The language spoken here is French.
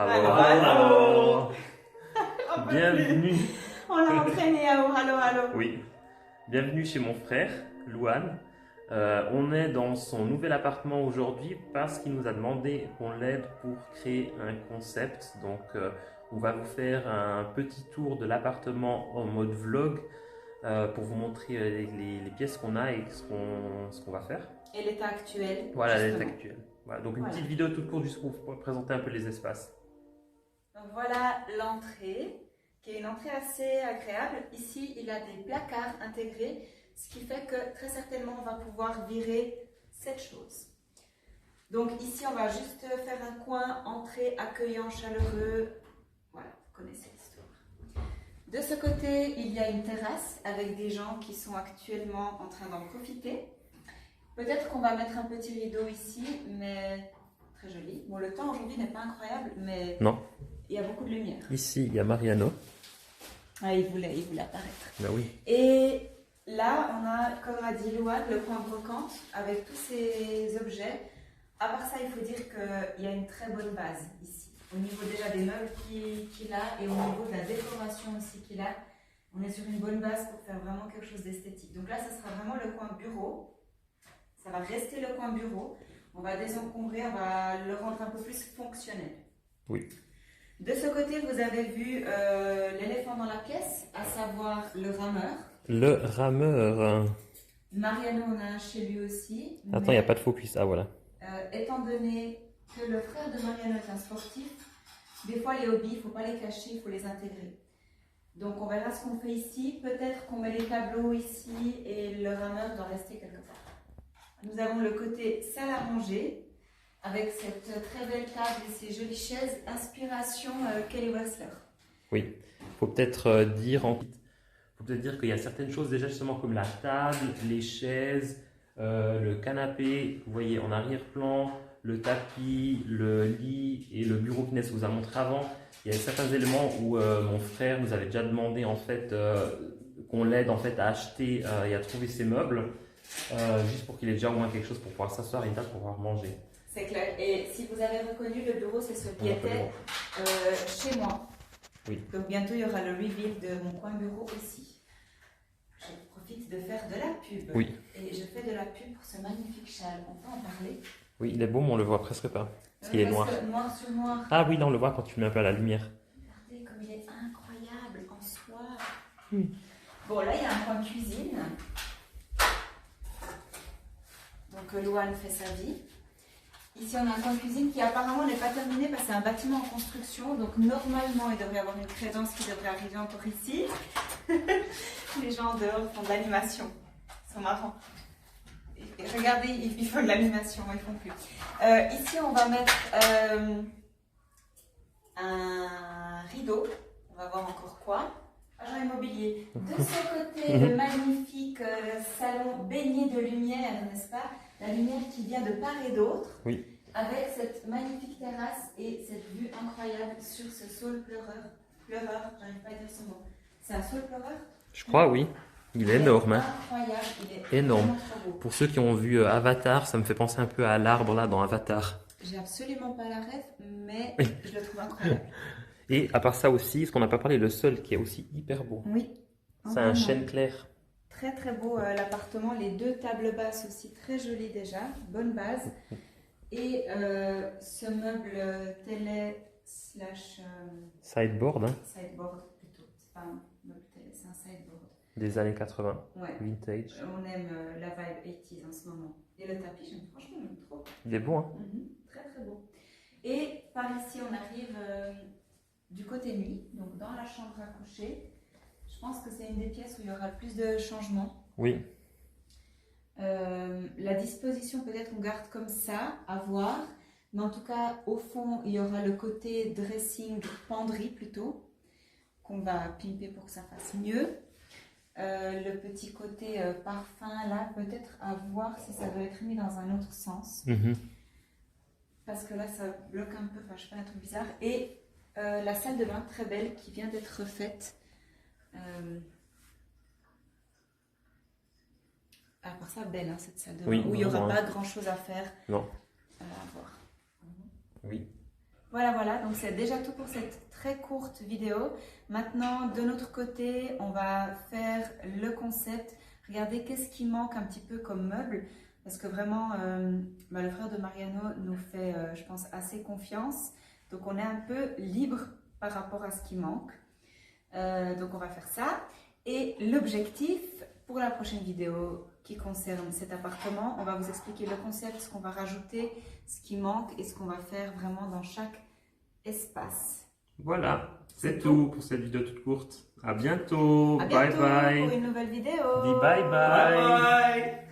Hallo, Hallo. Bienvenue. On l'a entraîné à hallo, hallo. Oui, bienvenue chez mon frère, Louane. On est dans son nouvel appartement aujourd'hui parce qu'il nous a demandé qu'on l'aide pour créer un concept. Donc, on va vous faire un petit tour de l'appartement en mode vlog pour vous montrer les pièces qu'on a et ce qu'on va faire. Et l'état actuel. Voilà l'état justement. actuel. Voilà, donc une Voilà. petite vidéo toute courte juste pour vous présenter un peu les espaces. Donc voilà l'entrée, qui est une entrée assez agréable. Ici, il a des placards intégrés, ce qui fait que très certainement, on va pouvoir virer cette chose. Donc ici, on va juste faire un coin, entrée, accueillant, chaleureux. Voilà, vous connaissez l'histoire. De ce côté, il y a une terrasse avec des gens qui sont actuellement en train d'en profiter. Peut-être qu'on va mettre un petit rideau ici, mais très joli. Bon, le temps aujourd'hui n'est pas incroyable, mais Non. il y a beaucoup de lumière. Ici, il y a Mariano. Ah, il voulait apparaître. Ben oui. Et là, on a, comme a dit Louane, le coin brocante avec tous ces objets. À part ça, il faut dire qu'il y a une très bonne base ici. Au niveau déjà des meubles qu'il a et au niveau de la décoration aussi qu'il a, on est sur une bonne base pour faire vraiment quelque chose d'esthétique. Donc là, ce sera vraiment le coin bureau. Ça va rester le coin bureau. On va désencombrer, on va le rendre un peu plus fonctionnel. Oui. De ce côté, vous avez vu l'éléphant dans la pièce, à savoir le rameur. Le rameur. Mariano en a un chez lui aussi. Attends, il n'y a pas de focus. Ah, voilà. Étant donné que le frère de Mariano est un sportif, des fois les hobbies, il ne faut pas les cacher, il faut les intégrer. Donc on verra ce qu'on fait ici. Peut-être qu'on met les tableaux ici et le rameur doit rester quelque part. Nous avons le côté salle à manger avec cette très belle table et ces jolies chaises, inspiration Kelly Wearstler. Oui. Faut peut-être faut peut-être dire qu'il y a certaines choses déjà justement comme la table, les chaises, le canapé. Vous voyez en arrière-plan, le tapis, le lit et le bureau qu'Inès vous a montré avant. Il y a certains éléments où mon frère nous avait déjà demandé en fait qu'on l'aide en fait à acheter et à trouver ses meubles. Juste pour qu'il ait déjà au moins quelque chose pour pouvoir s'asseoir et une table pour pouvoir manger. C'est clair. Et si vous avez reconnu, le bureau, c'est ce qui était chez moi. Oui. Donc bientôt, il y aura le reveal de mon coin bureau aussi. Je profite de faire de la pub. Oui. Et je fais de la pub pour ce magnifique châle. On peut en parler? Oui, il est beau, mais on le voit presque pas. Parce qu'il est noir. Noir sur noir. Ah oui, là on le voit quand tu le mets un peu à la lumière. Regardez comme il est incroyable en soi. Bon, là, il y a un coin cuisine. Donc Louane fait sa vie. Ici, on a un coin cuisine qui apparemment n'est pas terminé parce que c'est un bâtiment en construction. Donc normalement, il devrait y avoir une crédence qui devrait arriver encore ici. Les gens dehors font de l'animation. Ils sont marrants. Et regardez, ils font de l'animation, ils font plus. Ici, on va mettre un rideau. On va voir encore quoi. Agent immobilier. De ce côté, le magnifique salon baigné de lumière, n'est-ce pas? La lumière qui vient de part et d'autre. Oui. Avec cette magnifique terrasse et cette vue incroyable sur ce saule pleureur. Pleureur, j'arrive pas à dire ce mot. C'est un saule pleureur? Je crois, oui. Il est énorme. Hein. Incroyable, il est Énorme. vraiment trop beau. Pour ceux qui ont vu Avatar, ça me fait penser un peu à l'arbre là dans Avatar. J'ai absolument pas la rêve, mais Oui. je le trouve incroyable. Et à part ça aussi, ce qu'on n'a pas parlé, le sol qui est aussi hyper beau. Oui. C'est un chêne clair. Très très beau l'appartement, les deux tables basses aussi très jolies déjà, bonne base. Et ce meuble télé slash Sideboard, hein, sideboard plutôt, c'est pas un meuble télé, c'est un sideboard. des années 80, Ouais. vintage. On aime la vibe 80s en ce moment. Et le tapis, franchement, j'aime trop. Il est beau, hein. Très très beau. Et par ici, on arrive du côté nuit, donc dans la chambre à coucher. Je pense que c'est une des pièces où il y aura le plus de changements. Oui. La disposition, peut-être on garde comme ça, à voir. Mais en tout cas, au fond, il y aura le côté dressing, penderie plutôt, qu'on va pimper pour que ça fasse mieux. Le petit côté parfum, là, peut-être à voir si ça doit être mis dans un autre sens. Parce que là, ça bloque un peu, enfin, je fais un truc bizarre. Et la salle de bain, très belle, qui vient d'être refaite. À part ça, belle, hein, cette salle de bain, Oui, où il n'y aura vraiment, pas grand-chose à faire. Non. À voir. Oui. Voilà, donc c'est déjà tout pour cette très courte vidéo. Maintenant, de notre côté, on va faire le concept. Regardez qu'est-ce qui manque un petit peu comme meuble. Parce que vraiment, le frère de Mariano nous fait, je pense, assez confiance. Donc on est un peu libre par rapport à ce qui manque. Donc on va faire ça. Et l'objectif pour la prochaine vidéo qui concerne cet appartement, on va vous expliquer le concept, ce qu'on va rajouter, ce qui manque et ce qu'on va faire vraiment dans chaque espace. Voilà, c'est tout pour cette vidéo toute courte. À bientôt. À bientôt bye bye. pour une nouvelle vidéo. Dis bye bye. Bye bye.